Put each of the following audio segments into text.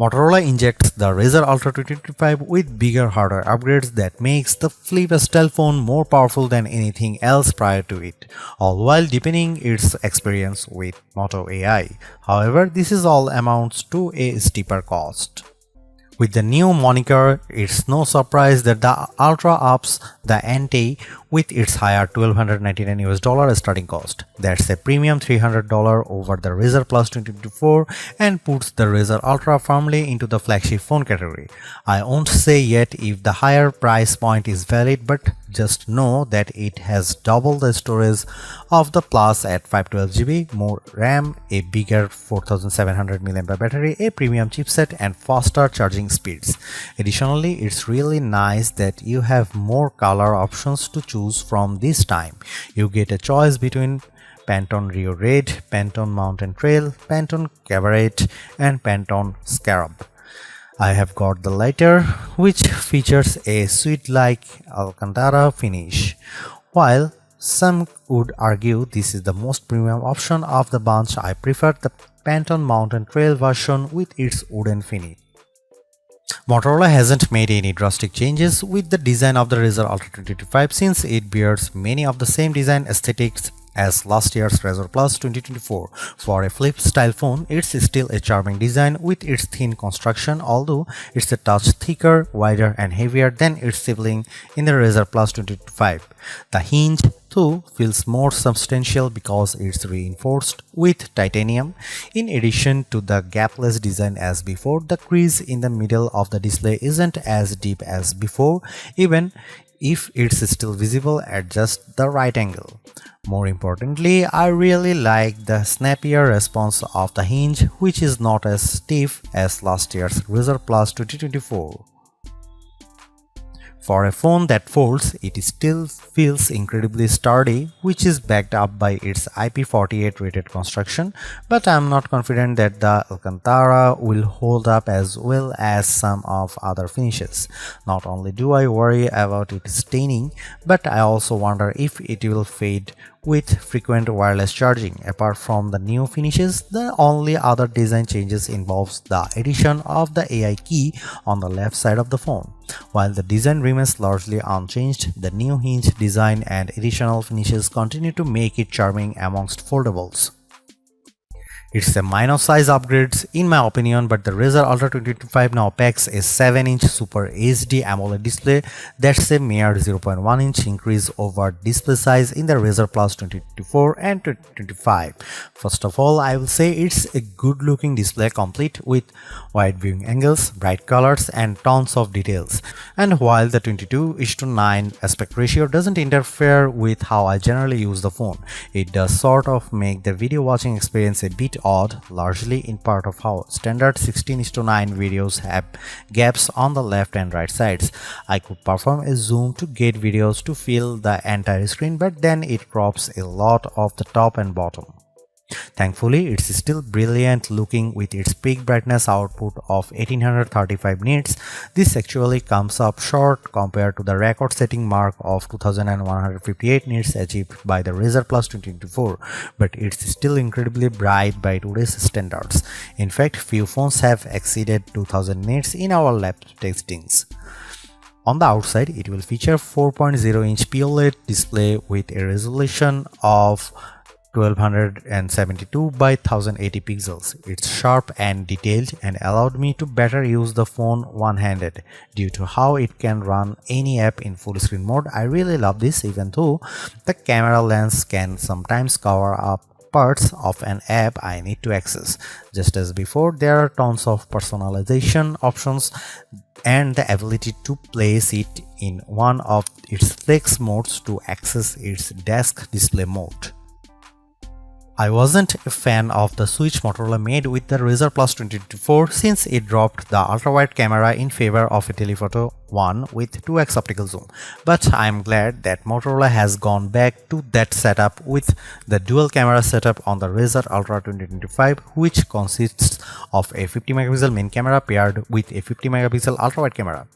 Motorola injects the Razr Ultra 2025 with bigger hardware upgrades that makes the flip style phone more powerful than anything else prior to it, all while deepening its experience with Moto AI. However, this is all amounts to a steeper cost. With the new moniker, it's no surprise that the Ultra ups the ante with its higher $1,299 starting cost. That's a premium $300 over the Razr Plus 2024 and puts the Razr Ultra firmly into the flagship phone category. I won't say yet if the higher price point is valid, but just know that it has double the storage of the Plus at 512GB, more RAM, a bigger 4700 mAh battery, a premium chipset, and faster charging speeds. Additionally, it's really nice that you have more color options to choose from this time. You get a choice between Pantone Rio Red, Pantone Mountain Trail, Pantone Cabaret, and Pantone Scarab. I have got the latter, which features a suede-like Alcantara finish. While some would argue this is the most premium option of the bunch, I prefer the Pantone Mountain Trail version with its wooden finish. Motorola hasn't made any drastic changes with the design of the Razr Ultra 2025 since it bears many of the same design aesthetics as last year's Razr Plus 2024. For a flip-style phone, it's still a charming design with its thin construction, although it's a touch thicker, wider, and heavier than its sibling in the Razr Plus 2025. The hinge, though, feels more substantial because it's reinforced with titanium. In addition to the gapless design as before, the crease in the middle of the display isn't as deep as before, even if it's still visible at just the right angle. More importantly, I really like the snappier response of the hinge, which is not as stiff as last year's Razr Plus 2024. For a phone that folds, it still feels incredibly sturdy, which is backed up by its IP48 rated construction, but I'm not confident that the Alcantara will hold up as well as some of other finishes. Not only do I worry about it staining, but I also wonder if it will fade with frequent wireless charging. Apart from the new finishes, the only other design changes involves the addition of the AI key on the left side of the phone. While the design remains largely unchanged, the new hinge design and additional finishes continue to make it charming amongst foldables. It's a minor size upgrade in my opinion, but the Razr Ultra 2025 now packs a 7-inch Super HD AMOLED display. That's a mere 0.1-inch increase over display size in the Razr Plus 2024 and 2025. First of all, I will say it's a good looking display complete with wide viewing angles, bright colors, and tons of details. And while the 22:9 aspect ratio doesn't interfere with how I generally use the phone, it does sort of make the video watching experience a bit odd, largely in part of how standard 16:9 videos have gaps on the left and right sides. I could perform a zoom to get videos to fill the entire screen, but then it crops a lot of the top and bottom. Thankfully, it's still brilliant looking with its peak brightness output of 1835 nits. This actually comes up short compared to the record-setting mark of 2158 nits achieved by the Razr Plus 2024, but it's still incredibly bright by today's standards. In fact, few phones have exceeded 2000 nits in our lab testings. On the outside, it will feature 4.0-inch POLED display with a resolution of 1272 by 1080 pixels. It's sharp and detailed and allowed me to better use the phone one-handed due to how it can run any app in full screen mode. I really love this, even though the camera lens can sometimes cover up parts of an app I need to access. Just as before, there are tons of personalization options and the ability to place it in one of its flex modes to access its desk display mode. I wasn't a fan of the switch Motorola made with the Razr Plus 2024 since it dropped the ultra-wide camera in favor of a telephoto one with 2x optical zoom, but I'm glad that Motorola has gone back to that setup with the dual camera setup on the Razr Ultra 2025, which consists of a 50 megapixel main camera paired with a 50 megapixel ultra-wide camera.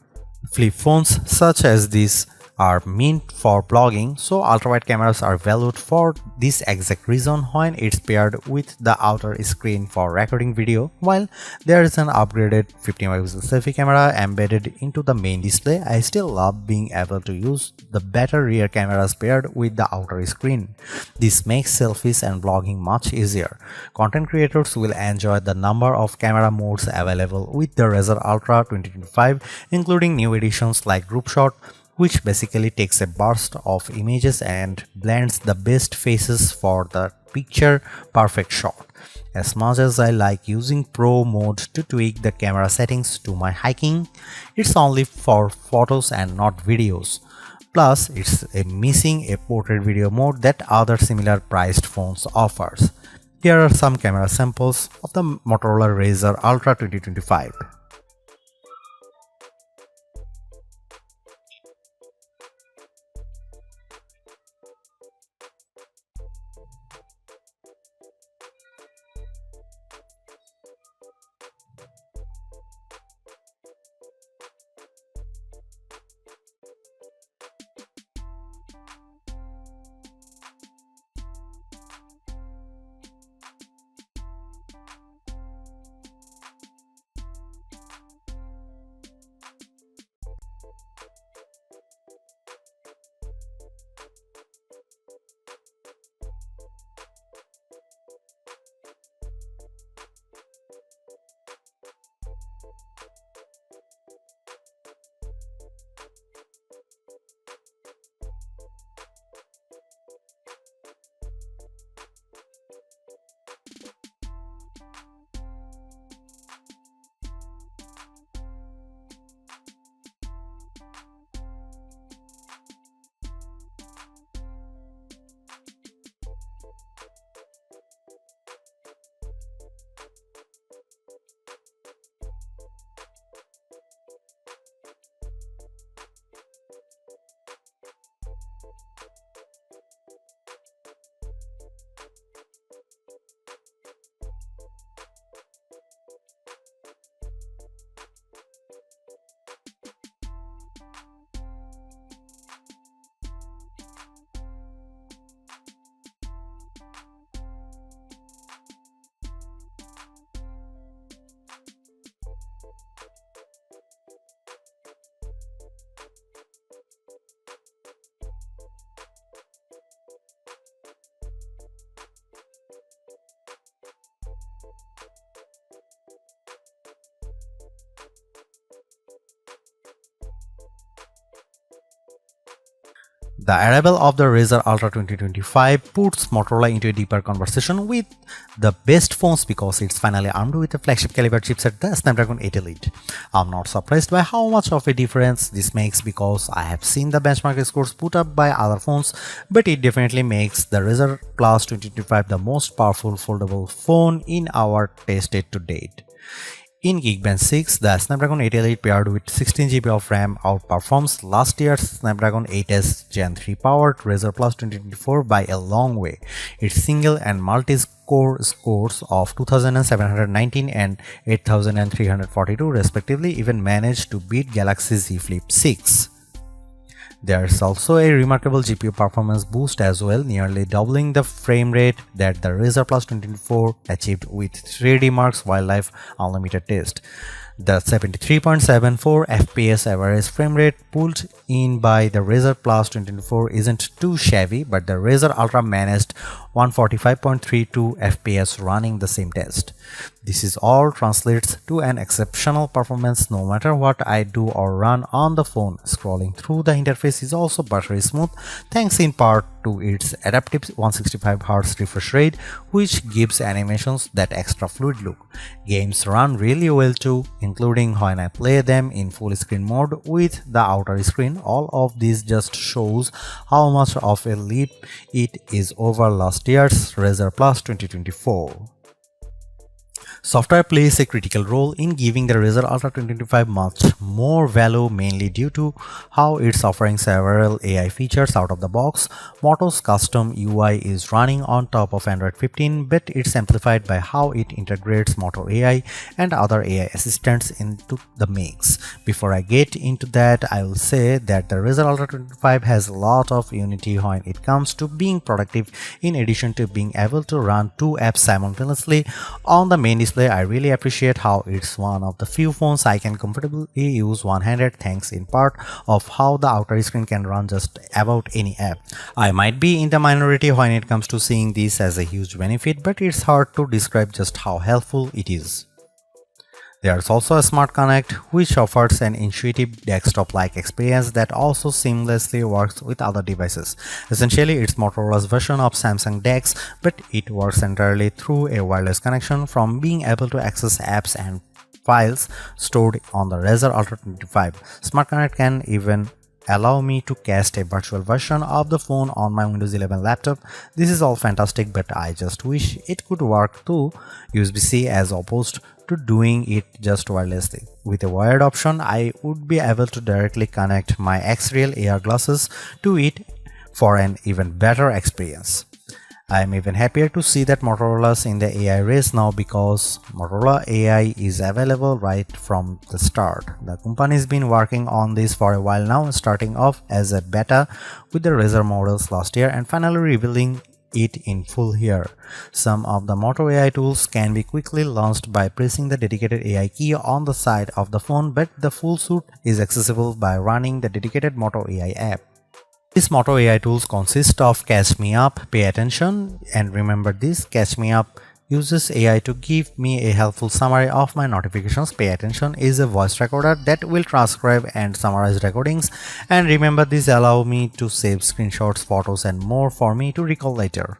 Flip phones such as this are meant for vlogging, so ultrawide cameras are valued for this exact reason when it's paired with the outer screen for recording video. While there is an upgraded 50 megapixel selfie camera embedded into the main display, I still love being able to use the better rear cameras paired with the outer screen. This makes selfies and vlogging much easier. Content creators will enjoy the number of camera modes available with the Razr Ultra 2025, including new editions like Group Shot, which basically takes a burst of images and blends the best faces for the picture perfect shot. As much as I like using Pro mode to tweak the camera settings to my hiking, it's only for photos and not videos. Plus, it's missing a portrait video mode that other similar priced phones offers. Here are some camera samples of the Motorola Razr Ultra 2025. The arrival of the Razr Ultra 2025 puts Motorola into a deeper conversation with the best phones because it's finally armed with a flagship caliber chipset, the Snapdragon 8 Elite. I'm not surprised by how much of a difference this makes because I have seen the benchmark scores put up by other phones, but it definitely makes the Razr Plus 2025 the most powerful foldable phone in our tested to date. In Geekbench 6, the Snapdragon 8 Elite paired with 16GB of RAM outperforms last year's Snapdragon 8s Gen 3 powered Razr Plus 2024 by a long way. Its single and multi-core scores of 2719 and 8342 respectively even managed to beat Galaxy Z Flip 6. There's also a remarkable GPU performance boost as well, nearly doubling the frame rate that the Razr Plus 2024 achieved with 3D Mark's Wildlife Unlimited test. The 73.74 FPS average frame rate pulled in by the Razr Plus 2024 isn't too shabby, but the Razr Ultra managed 145.32 FPS running the same test. This is all translates to an exceptional performance no matter what I do or run on the phone. Scrolling through the interface is also buttery smooth, thanks in part to its adaptive 165Hz refresh rate, which gives animations that extra fluid look. Games run really well too, including when I play them in full screen mode with the outer screen. All of this just shows how much of a leap it is over last year's Razr Plus 2024. Software plays a critical role in giving the Razr Ultra 2025 much more value, mainly due to how it's offering several AI features out of the box. Moto's custom UI is running on top of Android 15, but it's amplified by how it integrates Moto AI and other AI assistants into the mix. Before I get into that, I will say that the Razr Ultra 2025 has a lot of unity when it comes to being productive, in addition to being able to run two apps simultaneously on the main display. I really appreciate how it's one of the few phones I can comfortably use one-handed, thanks in part of how the outer screen can run just about any app. I might be in the minority when it comes to seeing this as a huge benefit, but it's hard to describe just how helpful it is. There's also a Smart Connect, which offers an intuitive desktop-like experience that also seamlessly works with other devices. Essentially, it's Motorola's version of Samsung DeX, but it works entirely through a wireless connection, from being able to access apps and files stored on the Razr Ultra 25. Smart Connect can even allow me to cast a virtual version of the phone on my Windows 11 laptop. This is all fantastic, but I just wish it could work through USB-C as opposed to doing it just wirelessly. With a wired option, I would be able to directly connect my X-Real AR glasses to it for an even better experience. I am even happier to see that Motorola's in the AI race now, because Motorola AI is available right from the start. The company's been working on this for a while now, starting off as a beta with the Razr models last year and finally revealing it in full here. Some of the Moto AI tools can be quickly launched by pressing the dedicated AI key on the side of the phone, but the full suite is accessible by running the dedicated Moto AI app. These Moto AI tools consist of Catch Me Up, Pay Attention, and remember this: Catch Me Up uses AI to give me a helpful summary of my notifications. Pay Attention is a voice recorder that will transcribe and summarize recordings, and remember this allow me to save screenshots, photos, and more for me to recall later.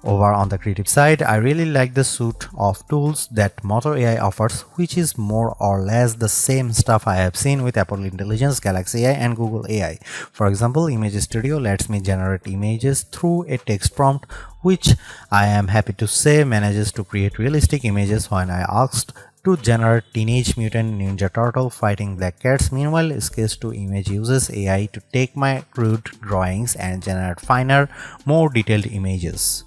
Over on the creative side, I really like the suite of tools that Moto AI offers, which is more or less the same stuff I have seen with Apple Intelligence, Galaxy AI, and Google AI. For example, Image Studio lets me generate images through a text prompt, which I am happy to say manages to create realistic images when I asked to generate Teenage Mutant Ninja Turtle fighting black cats. Meanwhile, Sketch to Image uses AI to take my crude drawings and generate finer, more detailed images.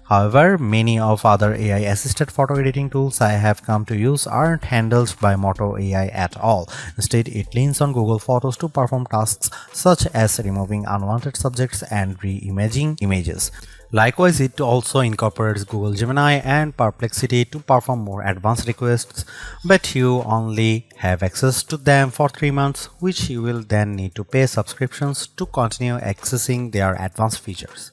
However, many of other AI-assisted photo editing tools I have come to use aren't handled by Moto AI at all. Instead, it leans on Google Photos to perform tasks such as removing unwanted subjects and re-imaging images. Likewise, it also incorporates Google Gemini and Perplexity to perform more advanced requests, but you only have access to them for 3 months, which you will then need to pay subscriptions to continue accessing their advanced features.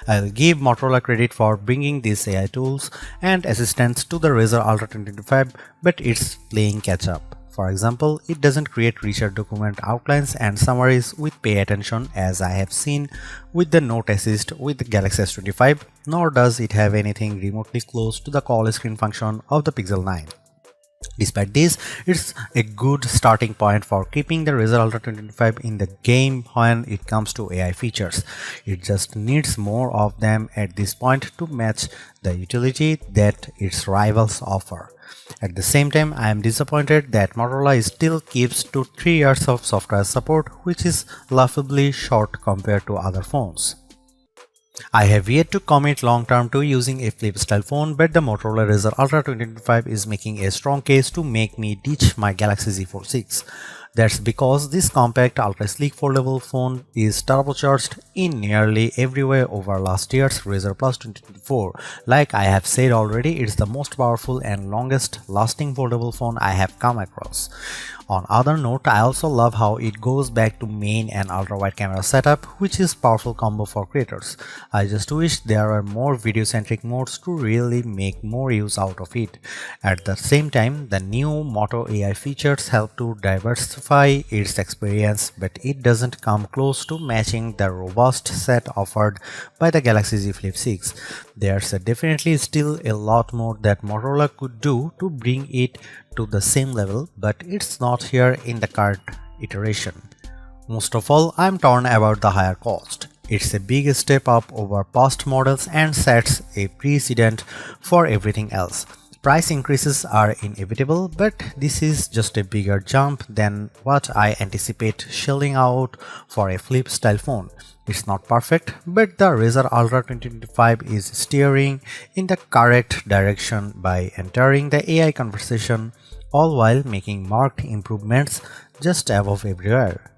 I'll give Motorola credit for bringing these AI tools and assistants to the Razr Ultra 2025, but it's playing catch up. For example, it doesn't create richer document outlines and summaries with Pay Attention as I have seen with the Note Assist with the Galaxy S25, nor does it have anything remotely close to the call screen function of the Pixel 9. Despite this, it's a good starting point for keeping the Razr Ultra 2025 in the game when it comes to AI features. It just needs more of them at this point to match the utility that its rivals offer. At the same time, I am disappointed that Motorola still keeps to 3 years of software support, which is laughably short compared to other phones. I have yet to commit long term to using a flip style phone, but the Motorola Razr Ultra 2025 is making a strong case to make me ditch my Galaxy Z Fold 6. That's because this compact ultra sleek foldable phone is turbocharged in nearly every way over last year's Razr Plus 2024. Like I have said already, it's the most powerful and longest lasting foldable phone I have come across. On other note, I also love how it goes back to main and ultra wide camera setup, which is powerful combo for creators. I just wish there were more video centric modes to really make more use out of it. At the same time, the new Moto AI features help to diversify its experience, but it doesn't come close to matching the robust set offered by the Galaxy Z Flip 6. There's definitely still a lot more that Motorola could do to bring it to the same level, but it's not here in the current iteration. Most of all, I'm torn about the higher cost. It's a big step up over past models and sets a precedent for everything else. Price increases are inevitable, but this is just a bigger jump than what I anticipate shelling out for a flip style phone. It's not perfect, but the Razr Ultra 2025 is steering in the correct direction by entering the AI conversation, all while making marked improvements just above everywhere.